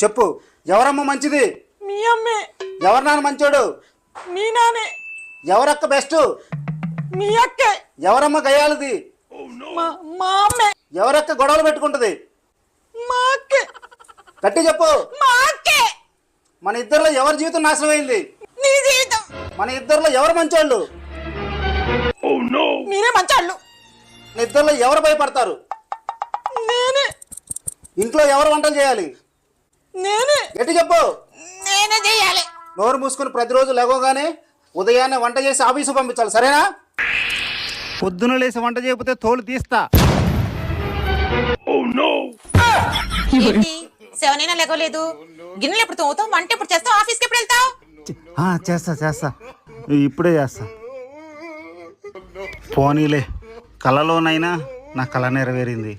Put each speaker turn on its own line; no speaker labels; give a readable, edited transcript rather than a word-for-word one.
చెప్పు, ఎవరమ్మ మంచిది?
మీ అమ్మే.
ఎవరు నాన్న మంచోడు?
మీ నానే.
ఎవరక్క బెస్ట్?
మీ అక్కే.
ఎవరమ్మ గయ్యాలది?
మా అమ్మే.
ఎవరక్క గొడవలు పెట్టుకుంటది?
మా అక్కే.
గట్టి చెప్పు.
మా అక్కే.
మన ఇద్దరిలో ఎవరి జీవితం నాశనం అయింది?
నీ జీవితం.
మన ఇద్దరిలో ఎవరు మంచోళ్ళు?
మీరే మంచాళ్ళు.
మన ఇద్దరిలో ఎవరు భయపడతారు?
నేనే.
ఇంట్లో ఎవరు వంటలు చేయాలి?
నేనే.
గట్టి చెప్పు.
నేనే చేయాలి.
నోరు మూసుకుని ప్రతిరోజు లేవగానే ఉదయాన్నే వంట చేసి ఆఫీసు పంపించాలి, సరేనా? పొద్దున లేసి వంట చేయకపోతే తోలు తీస్తా.
ఏంటి 7 అయినా లేగలేదు? గిన్నెలు ఎప్పుడు తోముతావు? వంట ఎప్పుడు చేస్తావు? ఆఫీస్కి ఎప్పుడు వెళ్తావు?
చేస్తా ఇప్పుడే చేస్తా. పోనీలే, కలలోనైనా నా కళ నెరవేరింది.